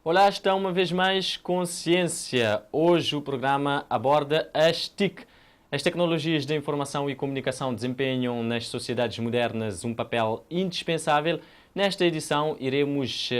Olá, está uma vez mais Consciência. Hoje o programa aborda as TIC. As tecnologias de informação e comunicação desempenham nas sociedades modernas um papel indispensável. Nesta edição iremos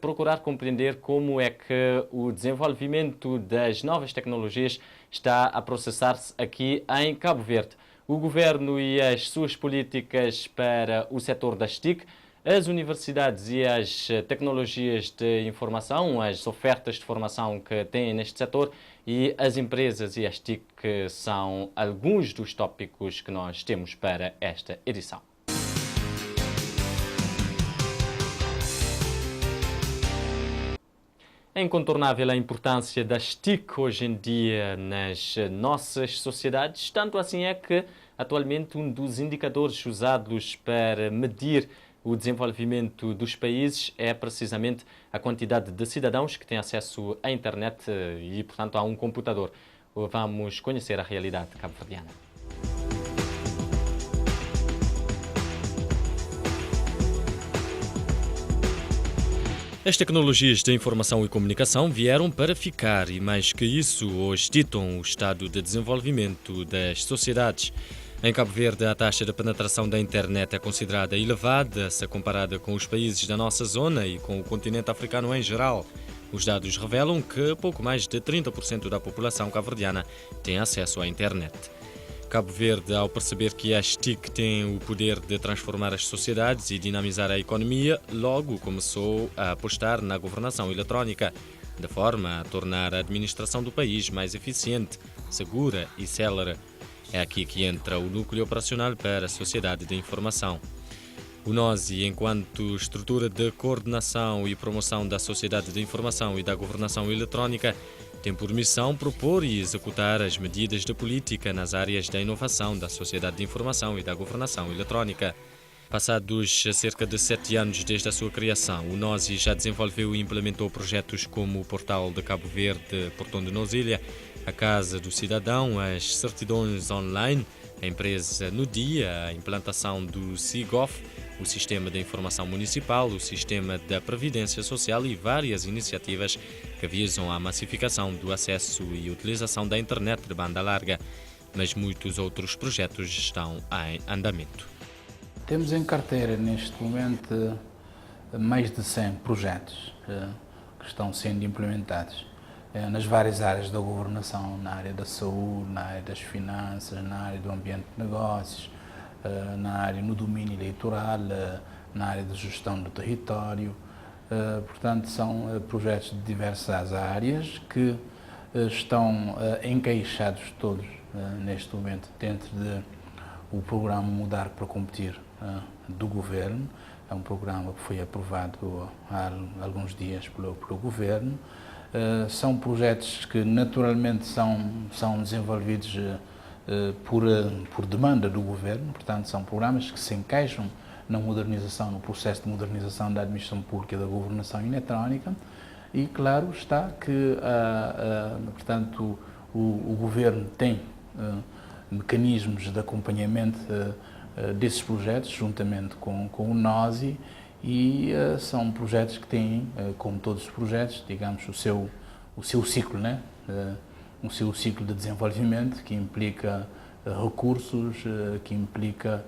procurar compreender como é que o desenvolvimento das novas tecnologias está a processar-se aqui em Cabo Verde. O governo e as suas políticas para o setor das TIC, as universidades e as tecnologias de informação, as ofertas de formação que têm neste setor e as empresas e as TIC são alguns dos tópicos que nós temos para esta edição. É incontornável a importância das TIC hoje em dia nas nossas sociedades, tanto assim é que atualmente um dos indicadores usados para medir o desenvolvimento dos países é precisamente a quantidade de cidadãos que têm acesso à internet e, portanto, a um computador. Vamos conhecer a realidade cabo-verdiana. As tecnologias de informação e comunicação vieram para ficar e, mais que isso, hoje ditam o estado de desenvolvimento das sociedades. Em Cabo Verde, a taxa de penetração da internet é considerada elevada, se comparada com os países da nossa zona e com o continente africano em geral. Os dados revelam que pouco mais de 30% da população cabo-verdiana tem acesso à internet. Cabo Verde, ao perceber que as TIC têm o poder de transformar as sociedades e dinamizar a economia, logo começou a apostar na governação eletrónica, de forma a tornar a administração do país mais eficiente, segura e célere. É aqui que entra o núcleo operacional para a sociedade de informação. O NOSI, enquanto estrutura de coordenação e promoção da sociedade de informação e da governação eletrónica, tem por missão propor e executar as medidas de política nas áreas da inovação, da sociedade de informação e da governação eletrónica. Passados cerca de 7 anos desde a sua criação, o NOSI já desenvolveu e implementou projetos como o Portal de Cabo Verde, Portão de Nosilha, a Casa do Cidadão, as certidões online, a empresa no dia, a implantação do SIGOF, o Sistema de Informação Municipal, o Sistema da Previdência Social e várias iniciativas que visam a massificação do acesso e utilização da internet de banda larga, mas muitos outros projetos estão em andamento. Temos em carteira, neste momento, mais de 100 projetos que estão sendo implementados nas várias áreas da governação, na área da saúde, na área das finanças, na área do ambiente de negócios, na área no domínio eleitoral, na área de gestão do território. Portanto, são projetos de diversas áreas que estão encaixados todos, neste momento, dentro do programa Mudar para Competir do Governo. É um programa que foi aprovado há alguns dias pelo Governo. São projetos que naturalmente são desenvolvidos por demanda do Governo, portanto são programas que se encaixam na modernização, no processo de modernização da administração pública e da governação eletrónica e claro está que portanto, o Governo tem mecanismos de acompanhamento desses projetos juntamente com o NOSI e são projetos que têm, como todos os projetos, digamos, o seu ciclo, né? O seu ciclo de desenvolvimento que implica recursos, que implica,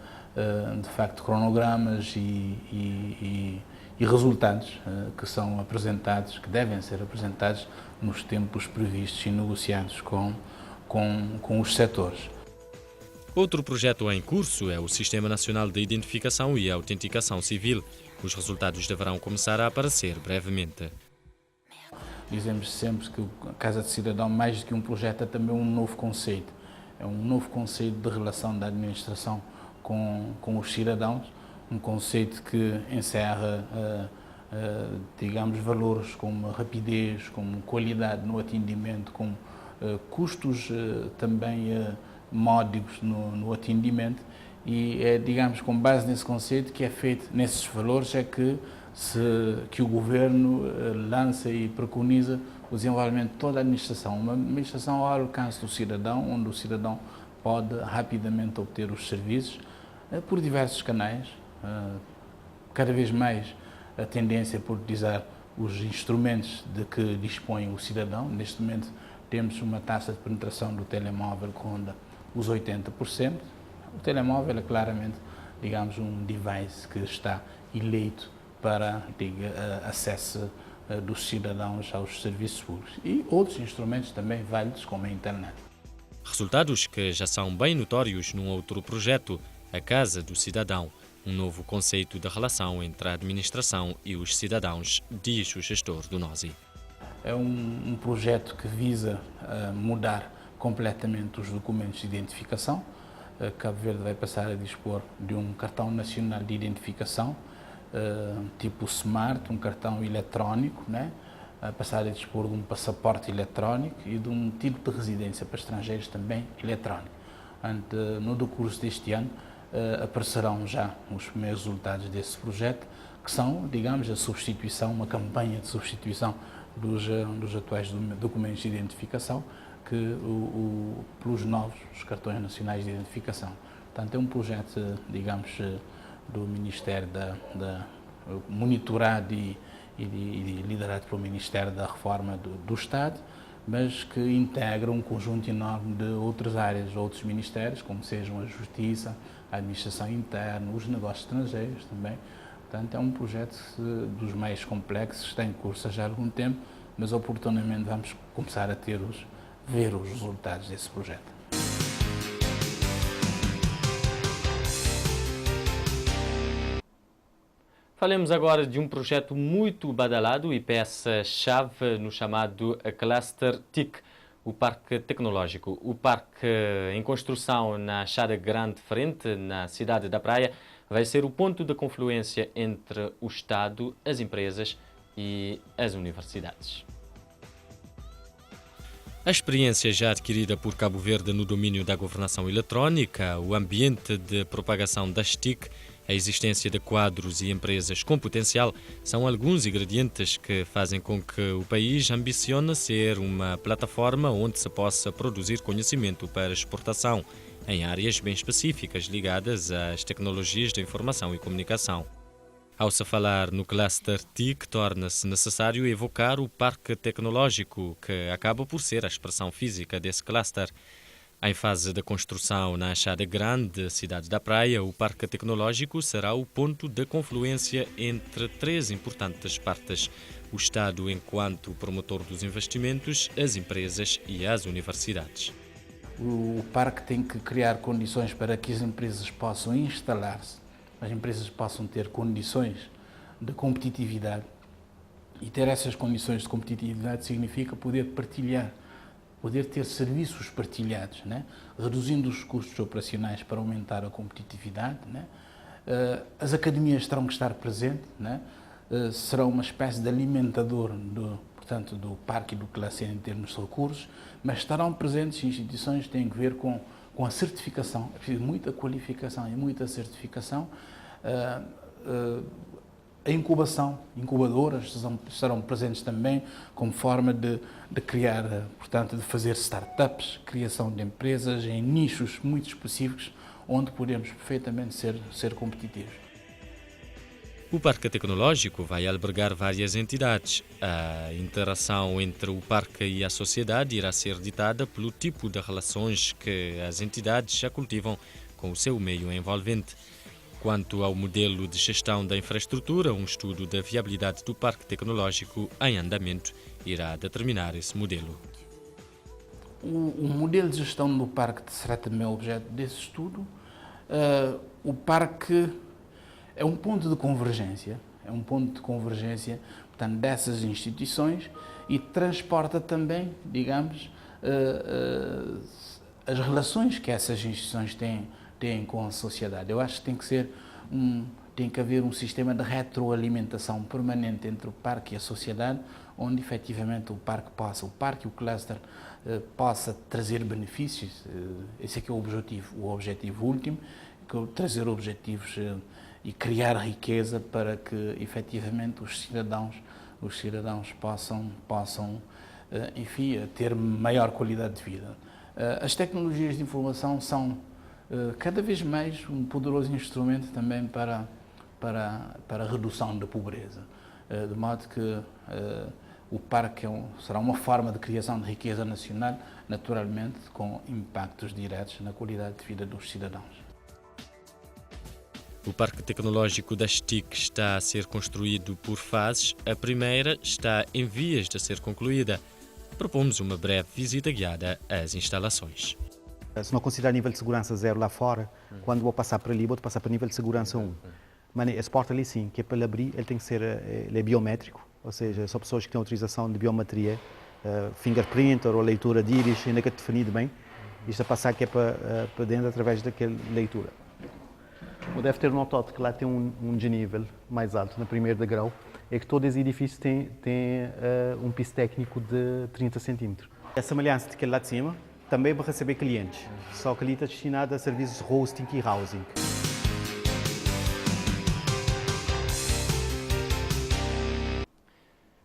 de facto, cronogramas e resultados que são apresentados, que devem ser apresentados nos tempos previstos e negociados com os setores. Outro projeto em curso é o Sistema Nacional de Identificação e Autenticação Civil. Os resultados deverão começar a aparecer brevemente. Dizemos sempre que a Casa de Cidadão, mais do que um projeto, é também um novo conceito. É um novo conceito de relação da administração com os cidadãos, um conceito que encerra, digamos, valores como rapidez, como qualidade no atendimento, como custos também módicos no atendimento e é, digamos, com base nesse conceito que é feito, nesses valores, é que o Governo lança e preconiza o desenvolvimento de toda a administração. Uma administração ao alcance do cidadão, onde o cidadão pode rapidamente obter os serviços por diversos canais, cada vez mais a tendência por utilizar os instrumentos de que dispõe o cidadão. Neste momento temos uma taxa de penetração do telemóvel que ronda os 80%. O telemóvel é claramente, digamos, um device que está eleito para acesso dos cidadãos aos serviços públicos e outros instrumentos também válidos como a internet. Resultados que já são bem notórios num outro projeto, a Casa do Cidadão, um novo conceito de relação entre a administração e os cidadãos, diz o gestor do NOSI. É um projeto que visa mudar completamente os documentos de identificação. Cabo Verde vai passar a dispor de um cartão nacional de identificação, tipo Smart, um cartão eletrónico, né? A passar a dispor de um passaporte eletrónico e de um tipo de residência para estrangeiros também eletrónico. No decurso deste ano aparecerão já os primeiros resultados desse projeto, que são, digamos, a substituição, uma campanha de substituição dos atuais documentos de identificação pelos novos cartões nacionais de identificação. Portanto, é um projeto, digamos, do Ministério monitorado e liderado pelo Ministério da Reforma do Estado, mas que integra um conjunto enorme de outras áreas, outros ministérios, como sejam a Justiça, a Administração Interna, os negócios estrangeiros também. Portanto, é um projeto dos mais complexos, está em curso já há algum tempo, mas oportunamente vamos começar a ver os resultados desse projeto. Falemos agora de um projeto muito badalado e peça-chave no chamado Cluster TIC, o Parque Tecnológico. O parque em construção na Chada Grande Frente, na cidade da Praia, vai ser o ponto de confluência entre o Estado, as empresas e as universidades. A experiência já adquirida por Cabo Verde no domínio da governação eletrónica, o ambiente de propagação das TIC, a existência de quadros e empresas com potencial são alguns ingredientes que fazem com que o país ambicione ser uma plataforma onde se possa produzir conhecimento para exportação em áreas bem específicas ligadas às tecnologias de informação e comunicação. Ao se falar no cluster TIC, torna-se necessário evocar o Parque Tecnológico, que acaba por ser a expressão física desse cluster. Em fase de construção na Achada Grande, cidade da Praia, o Parque Tecnológico será o ponto de confluência entre três importantes partes: o Estado enquanto promotor dos investimentos, as empresas e as universidades. O parque tem que criar condições para que as empresas possam instalar-se, as empresas possam ter condições de competitividade, e ter essas condições de competitividade significa poder partilhar, poder ter serviços partilhados, né? Reduzindo os custos operacionais para aumentar a competitividade, né? As academias terão que estar presentes, né? Serão uma espécie de alimentador portanto, do parque e do cluster em termos de recursos, mas estarão presentes instituições que têm a ver com a certificação. É preciso muita qualificação e muita certificação. A incubação, incubadoras estarão presentes também como forma de criar, portanto, de fazer startups, criação de empresas em nichos muito específicos onde podemos perfeitamente ser competitivos. O Parque Tecnológico vai albergar várias entidades. A interação entre o parque e a sociedade irá ser ditada pelo tipo de relações que as entidades já cultivam com o seu meio envolvente. Quanto ao modelo de gestão da infraestrutura, um estudo da viabilidade do Parque Tecnológico em andamento irá determinar esse modelo. O modelo de gestão do parque será também objeto desse estudo. O parque é um ponto de convergência, portanto, dessas instituições e transporta também, digamos, as relações que essas instituições têm com a sociedade. Eu acho que tem que haver um sistema de retroalimentação permanente entre o parque e a sociedade, onde efetivamente o parque e o cluster possa trazer benefícios. Esse é que é o objetivo último, trazer objetivos e criar riqueza para que efetivamente os cidadãos possam enfim, ter maior qualidade de vida. As tecnologias de informação são cada vez mais um poderoso instrumento também para a redução da pobreza. de modo que o parque será uma forma de criação de riqueza nacional, naturalmente com impactos diretos na qualidade de vida dos cidadãos. O Parque Tecnológico da STIC está a ser construído por fases. A primeira está em vias de ser concluída. Propomos uma breve visita guiada às instalações. Se não considerar nível de segurança 0 lá fora, quando vou passar para ali, vou passar para nível de segurança 1. Mas esse porta ali sim, que é para ele abrir, ele tem que ser ele é biométrico, ou seja, são pessoas que têm autorização de biometria, fingerprint ou leitura de íris, ainda que é definido bem. Isto a passar que é para dentro através daquela leitura. Deve ter notado que lá tem um desnível mais alto, na primeira degrau, é que todo esse edifício tem um piso técnico de 30 centímetros. A semelhança daquele lá de cima também vai receber clientes, só que ali está destinado a serviços de hosting e housing.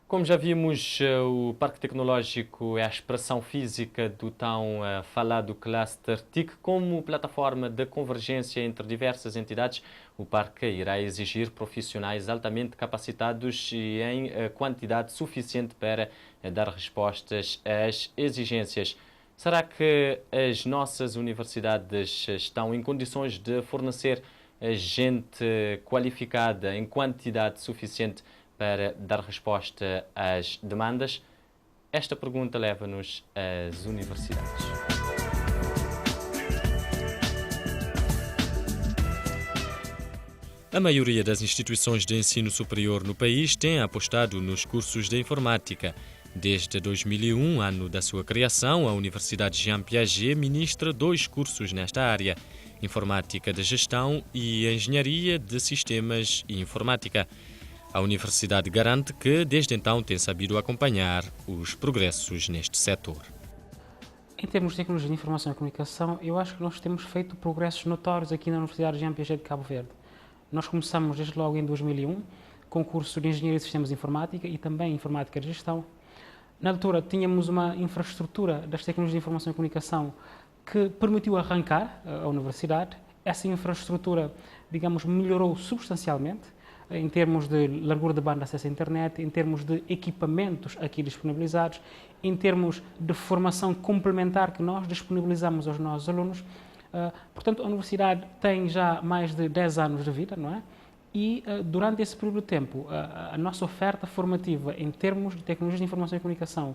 Como já vimos, o Parque Tecnológico é a expressão física do tão falado cluster TIC. Como plataforma de convergência entre diversas entidades, o parque irá exigir profissionais altamente capacitados e em quantidade suficiente para dar respostas às exigências. Será que as nossas universidades estão em condições de fornecer gente qualificada em quantidade suficiente para dar resposta às demandas? Esta pergunta leva-nos às universidades. A maioria das instituições de ensino superior no país tem apostado nos cursos de informática. Desde 2001, ano da sua criação, a Universidade Jean Piaget ministra 2 cursos nesta área: Informática de Gestão e Engenharia de Sistemas e Informática. A Universidade garante que, desde então, tem sabido acompanhar os progressos neste setor. Em termos de tecnologia de informação e comunicação, eu acho que nós temos feito progressos notórios aqui na Universidade Jean Piaget de Cabo Verde. Nós começamos desde logo em 2001 com o curso de Engenharia de Sistemas e Informática e também Informática de Gestão. Na altura tínhamos uma infraestrutura das tecnologias de informação e comunicação que permitiu arrancar a universidade. Essa infraestrutura, digamos, melhorou substancialmente em termos de largura de banda de acesso à internet, em termos de equipamentos aqui disponibilizados, em termos de formação complementar que nós disponibilizamos aos nossos alunos. Portanto, a universidade tem já mais de 10 anos de vida, não é? E durante esse período de tempo, a nossa oferta formativa em termos de tecnologias de informação e comunicação,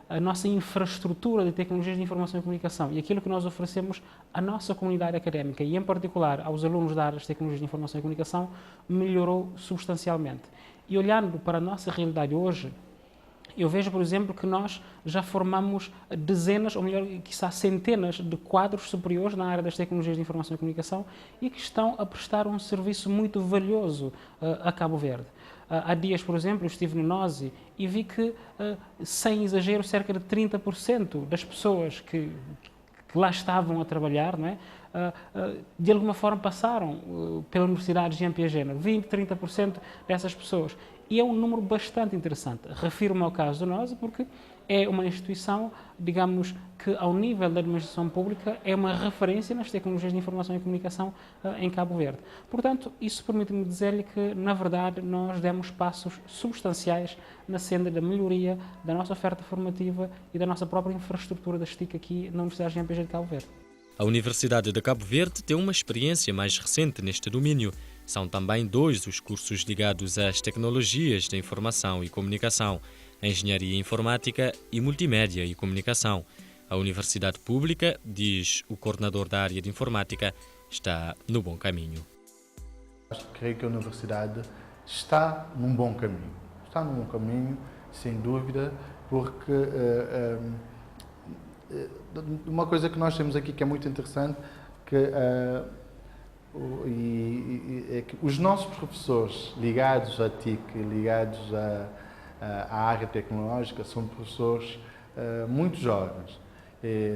a nossa infraestrutura de tecnologias de informação e comunicação e aquilo que nós oferecemos à nossa comunidade académica e, em particular, aos alunos da área de tecnologias de informação e comunicação, melhorou substancialmente. E olhando para a nossa realidade hoje, eu vejo, por exemplo, que nós já formamos dezenas, ou melhor, quiçá centenas de quadros superiores na área das tecnologias de informação e comunicação e que estão a prestar um serviço muito valioso a Cabo Verde. Há dias, por exemplo, eu estive no NOSI e vi que, sem exagero, cerca de 30% das pessoas que lá estavam a trabalhar, não é? De alguma forma passaram pela Universidade Jean Piaget, 20, 30% dessas pessoas. E é um número bastante interessante. Refiro-me ao caso do NOSI porque é uma instituição, digamos, que ao nível da administração pública é uma referência nas tecnologias de informação e comunicação em Cabo Verde. Portanto, isso permite-me dizer-lhe que, na verdade, nós demos passos substanciais na senda da melhoria da nossa oferta formativa e da nossa própria infraestrutura da STIC aqui na Universidade Jean Piaget de Cabo Verde. A Universidade de Cabo Verde tem uma experiência mais recente neste domínio. São também 2 os cursos ligados às tecnologias de informação e comunicação, Engenharia Informática e Multimédia e Comunicação. A Universidade Pública, diz o coordenador da área de Informática, está no bom caminho. Creio que a Universidade está num bom caminho. Está num bom caminho, sem dúvida, porque uma coisa que nós temos aqui que é muito interessante, é que os nossos professores ligados à TIC, ligados à área tecnológica, são professores muito jovens.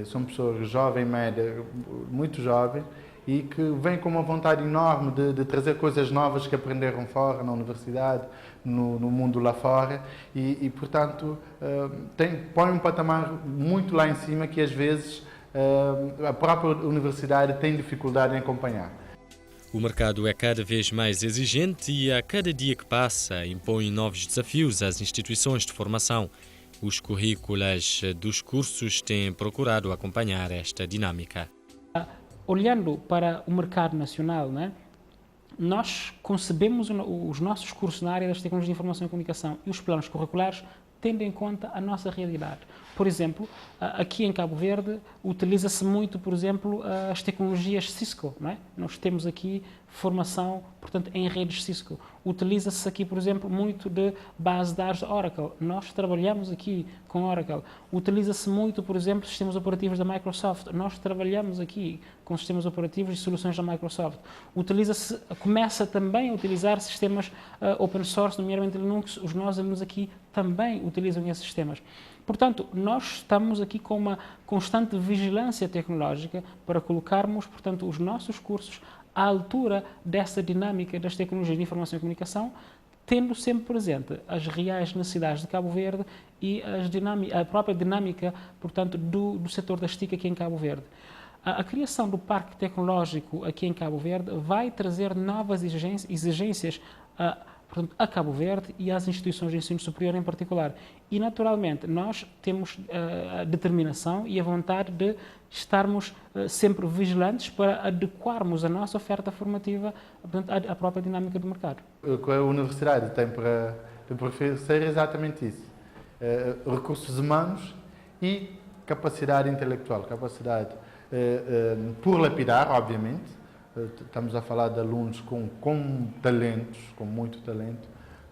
São pessoas jovens, média, muito jovens, e que vêm com uma vontade enorme de trazer coisas novas que aprenderam fora, na universidade, no mundo lá fora, e portanto, põe um patamar muito lá em cima que às vezes a própria universidade tem dificuldade em acompanhar. O mercado é cada vez mais exigente e, a cada dia que passa, impõe novos desafios às instituições de formação. Os currículos dos cursos têm procurado acompanhar esta dinâmica. Olhando para o mercado nacional, né, nós concebemos os nossos cursos na área das tecnologias de informação e comunicação e os planos curriculares tendo em conta a nossa realidade. Por exemplo, aqui em Cabo Verde utiliza-se muito, por exemplo, as tecnologias Cisco, não é? Nós temos aqui formação, portanto, em redes Cisco. Utiliza-se aqui, por exemplo, muito de base de dados Oracle. Nós trabalhamos aqui com Oracle. Utiliza-se muito, por exemplo, sistemas operativos da Microsoft. Nós trabalhamos aqui com sistemas operativos e soluções da Microsoft. Começa também a utilizar sistemas open source, nomeadamente Linux. Os nossos alunos aqui também utilizam esses sistemas. Portanto, nós estamos aqui com uma constante vigilância tecnológica para colocarmos, portanto, os nossos cursos à altura dessa dinâmica das tecnologias de informação e comunicação, tendo sempre presente as reais necessidades de Cabo Verde e a própria dinâmica, portanto, do setor das TIC aqui em Cabo Verde. A criação do parque tecnológico aqui em Cabo Verde vai trazer novas exigências portanto, a Cabo Verde e às instituições de ensino superior em particular. E, naturalmente, nós temos a determinação e a vontade de estarmos sempre vigilantes para adequarmos a nossa oferta formativa, portanto, à própria dinâmica do mercado. O que a universidade tem para oferecer é exatamente isso. Recursos humanos e capacidade intelectual, capacidade por lapidar, obviamente. Estamos a falar de alunos com talentos, com muito talento,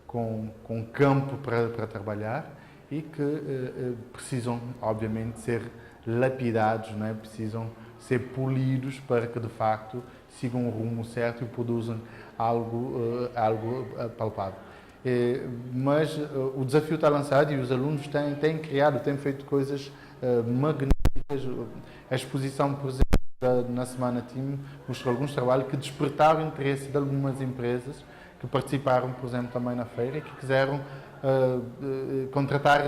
com campo para trabalhar e que precisam, obviamente, ser lapidados, não é? Precisam ser polidos para que, de facto, sigam o rumo certo e produzam algo palpável. Mas o desafio está lançado e os alunos têm feito coisas magníficas. A exposição, por exemplo, na Semana Team mostrou alguns trabalhos que despertaram o interesse de algumas empresas que participaram, por exemplo, também na feira e que quiseram contratar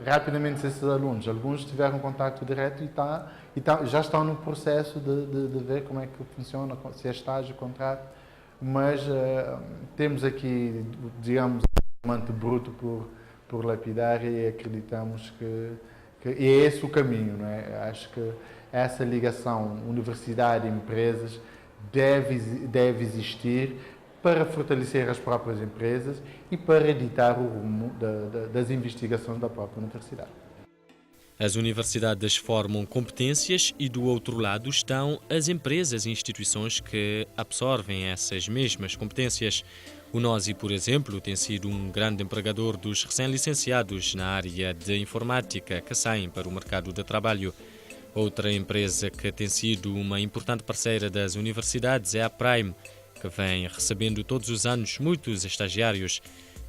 rapidamente esses alunos. Alguns tiveram contato direto e já estão no processo de ver como é que funciona, se é estágio, contrato, mas temos aqui, digamos, um diamante bruto por lapidar e acreditamos que é esse o caminho, não é? Acho que essa ligação universidade-empresas deve existir para fortalecer as próprias empresas e para editar o rumo das investigações da própria universidade. As universidades formam competências e, do outro lado, estão as empresas e instituições que absorvem essas mesmas competências. O NOSI, por exemplo, tem sido um grande empregador dos recém-licenciados na área de informática que saem para o mercado de trabalho. Outra empresa que tem sido uma importante parceira das universidades é a Prime, que vem recebendo todos os anos muitos estagiários.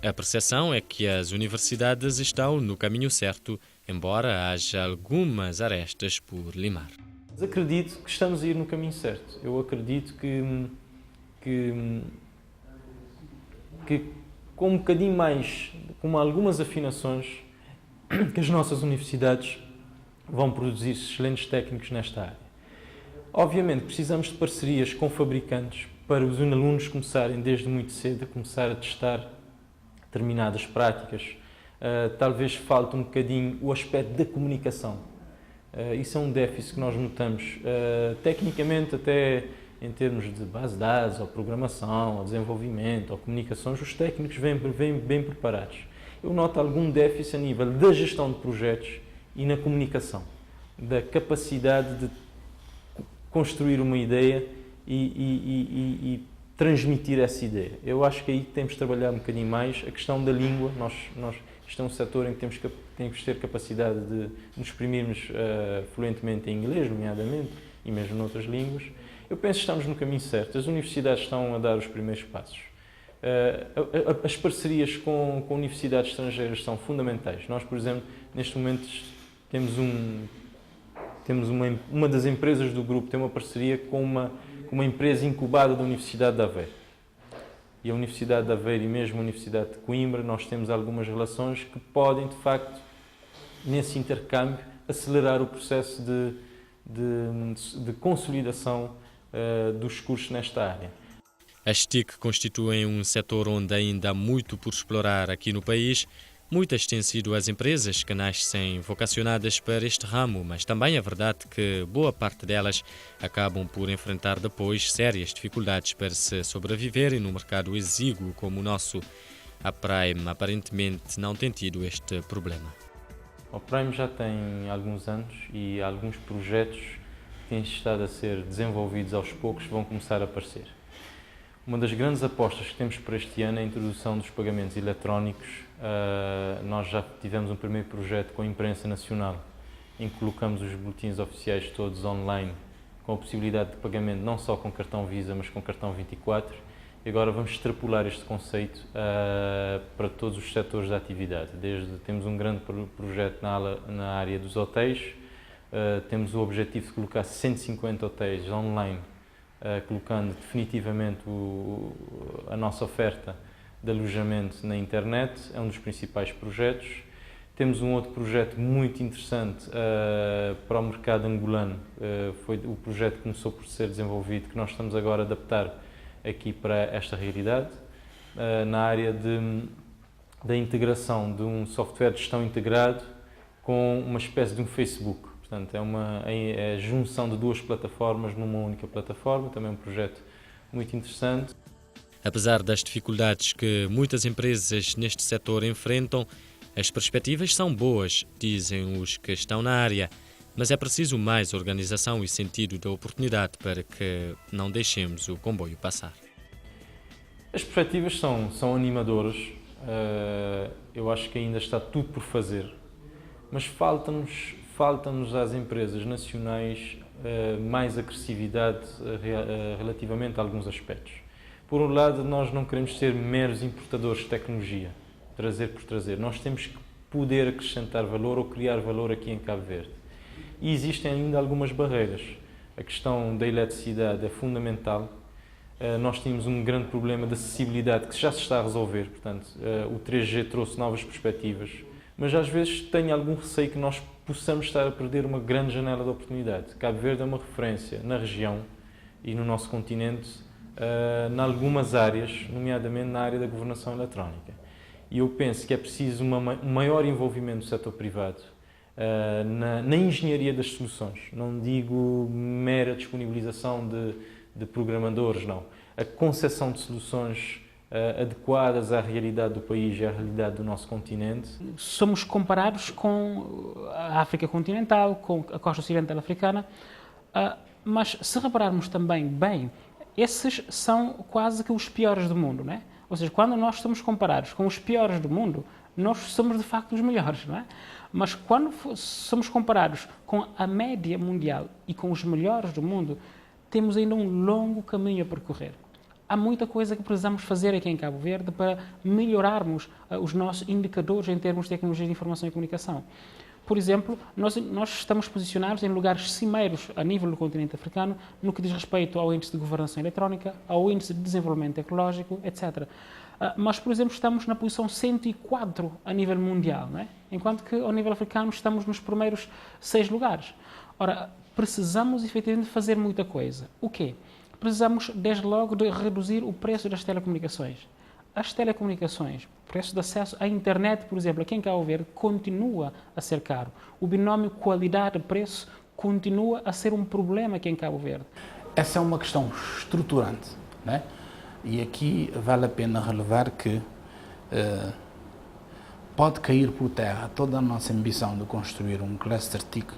A percepção é que as universidades estão no caminho certo, embora haja algumas arestas por limar. Acredito que estamos a ir no caminho certo. Eu acredito que com um bocadinho mais, com algumas afinações, que as nossas universidades vão produzir excelentes técnicos nesta área. Obviamente precisamos de parcerias com fabricantes para os alunos começarem desde muito cedo a começar a testar determinadas práticas. Talvez falte um bocadinho o aspecto da comunicação. Isso é um déficit que nós notamos. Tecnicamente, até em termos de base de dados, ou programação, ou desenvolvimento, ou comunicações, os técnicos vêm bem preparados. Eu noto algum déficit a nível da gestão de projetos e na comunicação, da capacidade de construir uma ideia e transmitir essa ideia. Eu acho que aí temos de trabalhar um bocadinho mais a questão da língua. Isto é um setor em que temos que ter capacidade de nos exprimirmos fluentemente em inglês, nomeadamente, e mesmo noutras línguas. Eu penso que estamos no caminho certo. As universidades estão a dar os primeiros passos. As parcerias com universidades estrangeiras são fundamentais. Nós, por exemplo, neste momento temos uma das empresas do grupo tem uma parceria com uma empresa incubada da Universidade de Aveiro. E a Universidade de Aveiro e mesmo a Universidade de Coimbra, nós temos algumas relações que podem, de facto, nesse intercâmbio, acelerar o processo de consolidação dos cursos nesta área. As TIC constituem um setor onde ainda há muito por explorar aqui no país. Muitas têm sido as empresas que nascem vocacionadas para este ramo, mas também é verdade que boa parte delas acabam por enfrentar depois sérias dificuldades para se sobreviverem no mercado exíguo como o nosso. A Prime aparentemente não tem tido este problema. A Prime já tem alguns anos e alguns projetos que têm estado a ser desenvolvidos aos poucos vão começar a aparecer. Uma das grandes apostas que temos para este ano é a introdução dos pagamentos eletrónicos. Nós já tivemos um primeiro projeto com a imprensa nacional, em que colocamos os boletins oficiais todos online, com a possibilidade de pagamento não só com cartão Visa, mas com cartão 24. E agora vamos extrapolar este conceito para todos os setores da atividade. Temos um grande projeto na área dos hotéis, temos o objetivo de colocar 150 hotéis online, colocando definitivamente a nossa oferta de alojamento na internet, é um dos principais projetos. Temos um outro projeto muito interessante para o mercado angolano, foi o projeto que começou por ser desenvolvido, que nós estamos agora a adaptar aqui para esta realidade, na área da integração de um software de gestão integrado com uma espécie de um Facebook. Portanto, é a junção de duas plataformas numa única plataforma, também é um projeto muito interessante. Apesar das dificuldades que muitas empresas neste setor enfrentam, as perspectivas são boas, dizem os que estão na área, mas é preciso mais organização e sentido da oportunidade para que não deixemos o comboio passar. As perspectivas são animadoras, eu acho que ainda está tudo por fazer, mas falta-nos às empresas nacionais mais agressividade relativamente a alguns aspectos. Por um lado, nós não queremos ser meros importadores de tecnologia, trazer por trazer. Nós temos que poder acrescentar valor ou criar valor aqui em Cabo Verde. E existem ainda algumas barreiras. A questão da eletricidade é fundamental. Nós tínhamos um grande problema de acessibilidade que já se está a resolver. Portanto, o 3G trouxe novas perspectivas. Mas às vezes tenho algum receio que nós possamos estar a perder uma grande janela de oportunidade. Cabo Verde é uma referência na região e no nosso continente, em algumas áreas, nomeadamente na área da governação eletrónica. E eu penso que é preciso um maior envolvimento do setor privado na engenharia das soluções. Não digo mera disponibilização de programadores, não. A concepção de soluções adequadas à realidade do país e à realidade do nosso continente. Somos comparados com a África continental, com a costa ocidental africana, mas se repararmos também bem, esses são quase que os piores do mundo, não é? Ou seja, quando nós somos comparados com os piores do mundo, nós somos de facto os melhores, não é? Mas quando somos comparados com a média mundial e com os melhores do mundo, temos ainda um longo caminho a percorrer. Há muita coisa que precisamos fazer aqui em Cabo Verde para melhorarmos os nossos indicadores em termos de tecnologia de informação e comunicação. Por exemplo, nós estamos posicionados em lugares cimeiros a nível do continente africano no que diz respeito ao índice de governação eletrónica, ao índice de desenvolvimento tecnológico, etc. Mas, por exemplo, estamos na posição 104 a nível mundial, não é? Enquanto que ao nível africano estamos nos primeiros 6 lugares. Ora, precisamos efetivamente fazer muita coisa. O quê? Precisamos, desde logo, de reduzir o preço das telecomunicações. As telecomunicações, o preço de acesso à internet, por exemplo, aqui em Cabo Verde, continua a ser caro. O binómio qualidade-preço continua a ser um problema aqui em Cabo Verde. Essa é uma questão estruturante, né? E aqui vale a pena relevar que pode cair por terra toda a nossa ambição de construir um cluster TIC,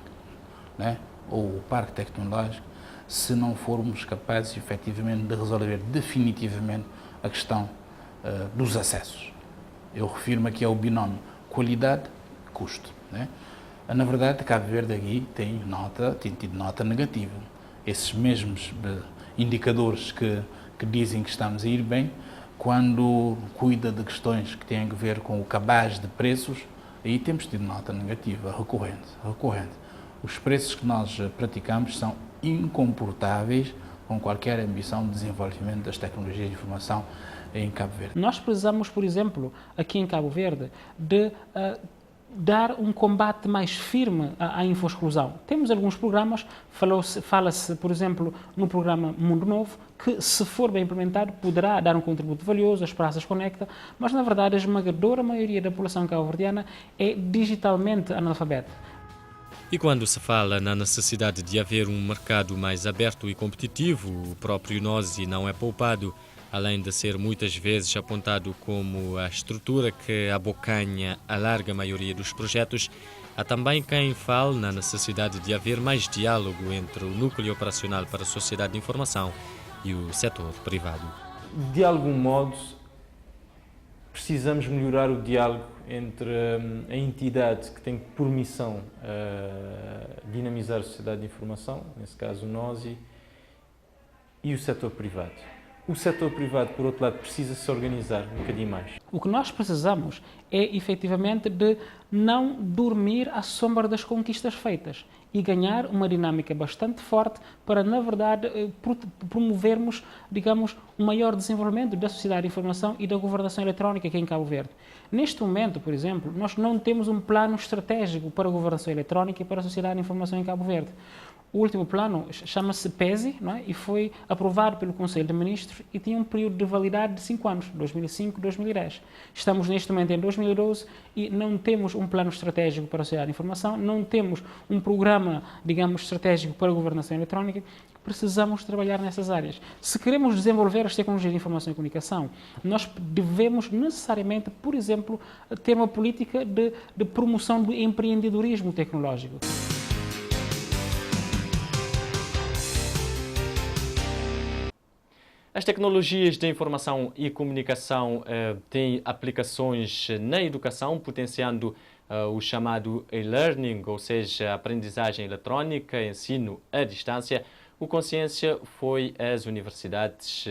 né? Ou o parque tecnológico, se não formos capazes, efetivamente, de resolver definitivamente a questão dos acessos. Eu refiro-me aqui ao binómio qualidade-custo, né? Na verdade, Cabo Verde aqui tem tido nota negativa. Esses mesmos indicadores que dizem que estamos a ir bem, quando cuida de questões que têm a ver com o cabaz de preços, aí temos tido nota negativa recorrente. Os preços que nós praticamos são incomportáveis com qualquer ambição de desenvolvimento das tecnologias de informação em Cabo Verde. Nós precisamos, por exemplo, aqui em Cabo Verde, de dar um combate mais firme à info-exclusão. Temos alguns programas, fala-se, por exemplo, no programa Mundo Novo, que, se for bem implementado, poderá dar um contributo valioso, as praças conecta, mas, na verdade, a esmagadora maioria da população cabo-verdiana é digitalmente analfabeta. E quando se fala na necessidade de haver um mercado mais aberto e competitivo, o próprio NOSI não é poupado, além de ser muitas vezes apontado como a estrutura que abocanha a larga maioria dos projetos. Há também quem fale na necessidade de haver mais diálogo entre o núcleo operacional para a sociedade de informação e o setor privado. De algum modo, precisamos melhorar o diálogo entre a entidade que tem por missão dinamizar a sociedade de informação, nesse caso o NOSI, e o setor privado. O setor privado, por outro lado, precisa se organizar um bocadinho mais. O que nós precisamos é, efetivamente, de não dormir à sombra das conquistas feitas e ganhar uma dinâmica bastante forte para, na verdade, promovermos, digamos, um maior desenvolvimento da sociedade de informação e da governação eletrónica aqui em Cabo Verde. Neste momento, por exemplo, nós não temos um plano estratégico para a governação eletrónica e para a sociedade de informação em Cabo Verde. O último plano chama-se PESI, não é? E foi aprovado pelo Conselho de Ministros e tinha um período de validade de 5 anos, 2005-2010. Estamos neste momento em 2012 e não temos um plano estratégico para a sociedade de informação, não temos um programa, digamos, estratégico para a governação eletrónica. Precisamos trabalhar nessas áreas. Se queremos desenvolver as tecnologias de informação e comunicação, nós devemos necessariamente, por exemplo, ter uma política de promoção do empreendedorismo tecnológico. As tecnologias de informação e comunicação têm aplicações na educação, potenciando o chamado e-learning, ou seja, aprendizagem eletrónica, ensino à distância. O Consciência foi às universidades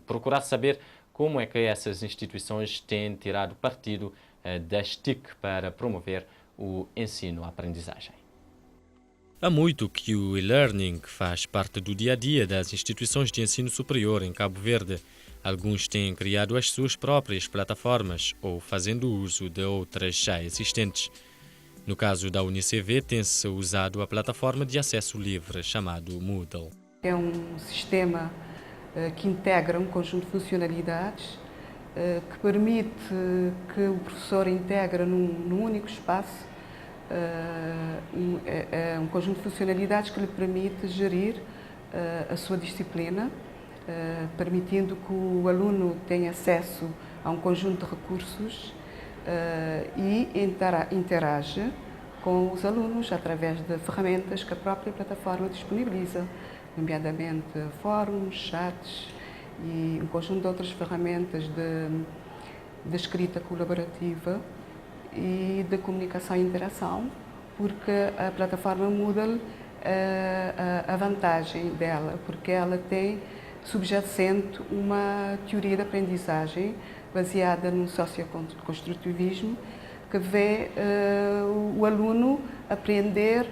procurar saber como é que essas instituições têm tirado partido das TIC para promover o ensino-aprendizagem. Há muito que o e-learning faz parte do dia-a-dia das instituições de ensino superior em Cabo Verde. Alguns têm criado as suas próprias plataformas ou fazendo uso de outras já existentes. No caso da UniCV, tem-se usado a plataforma de acesso livre chamado Moodle. É um sistema que integra um conjunto de funcionalidades que permite que o professor integre num único espaço um conjunto de funcionalidades que lhe permite gerir a sua disciplina, permitindo que o aluno tenha acesso a um conjunto de recursos e interage com os alunos através de ferramentas que a própria plataforma disponibiliza, nomeadamente fóruns, chats e um conjunto de outras ferramentas de escrita colaborativa e de comunicação e interação, porque a plataforma Moodle, a vantagem dela, porque ela tem subjacente uma teoria de aprendizagem baseada no socioconstrutivismo, que vê o aluno aprender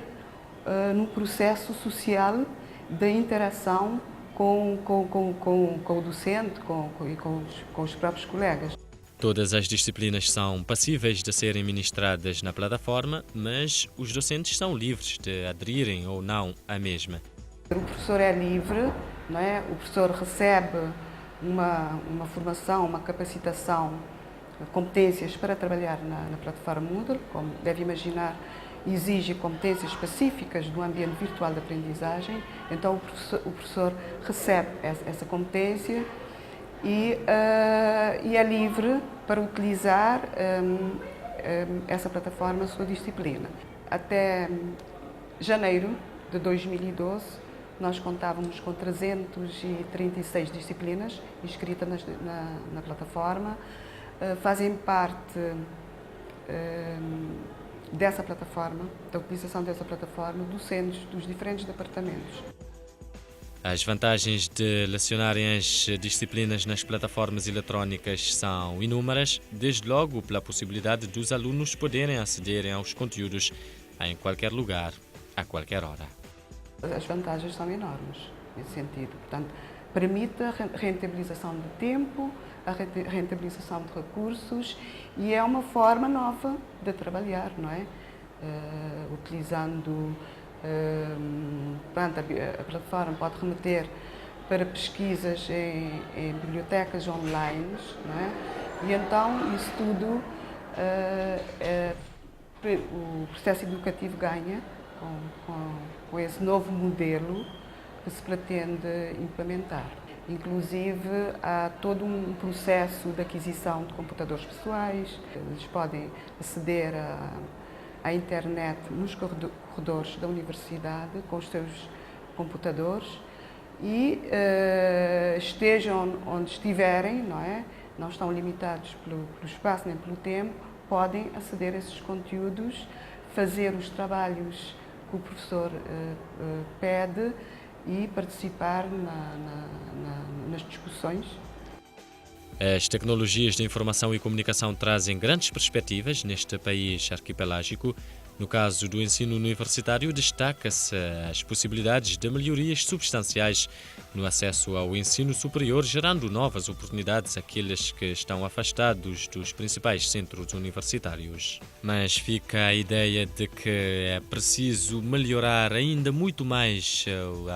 no processo social de interação com o docente e com os próprios colegas. Todas as disciplinas são passíveis de serem ministradas na plataforma, mas os docentes são livres de aderirem ou não à mesma. O professor é livre, não é? O professor recebe uma formação, uma capacitação, competências para trabalhar na plataforma Moodle, como deve imaginar, exige competências específicas do ambiente virtual de aprendizagem, então o professor recebe essa competência e é livre para utilizar essa plataforma na sua disciplina. Até janeiro de 2012, nós contávamos com 336 disciplinas inscritas na plataforma. Fazem parte dessa plataforma, da utilização dessa plataforma, docentes dos diferentes departamentos. As vantagens de lecionarem as disciplinas nas plataformas eletrónicas são inúmeras, desde logo pela possibilidade dos alunos poderem acederem aos conteúdos em qualquer lugar, a qualquer hora. As vantagens são enormes nesse sentido. Portanto, permite a rentabilização de tempo, a rentabilização de recursos e é uma forma nova de trabalhar, não é? Utilizando, a plataforma pode remeter para pesquisas em bibliotecas online, não é? E então isso tudo, o processo educativo ganha com esse novo modelo que se pretende implementar. Inclusive, há todo um processo de aquisição de computadores pessoais, eles podem aceder à internet nos corredores da universidade com os seus computadores e estejam onde estiverem, não é? Não estão limitados pelo espaço nem pelo tempo, podem aceder a esses conteúdos, fazer os trabalhos que o professor pede e participar nas discussões. As tecnologias de informação e comunicação trazem grandes perspectivas neste país arquipelágico. No caso do ensino universitário, destaca-se as possibilidades de melhorias substanciais no acesso ao ensino superior, gerando novas oportunidades àqueles que estão afastados dos principais centros universitários. Mas fica a ideia de que é preciso melhorar ainda muito mais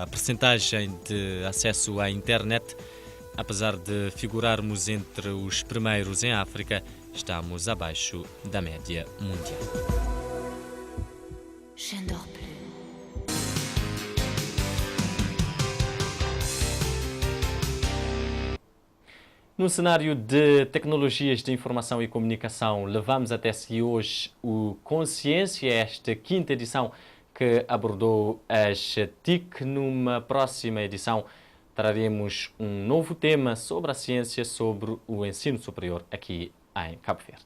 a percentagem de acesso à internet. Apesar de figurarmos entre os primeiros em África, estamos abaixo da média mundial. Je ne dors plus. No cenário de tecnologias de informação e comunicação, levamos até si hoje o Consciência, esta quinta edição que abordou as TIC. Numa próxima edição traremos um novo tema sobre a ciência, sobre o ensino superior aqui em Cabo Verde.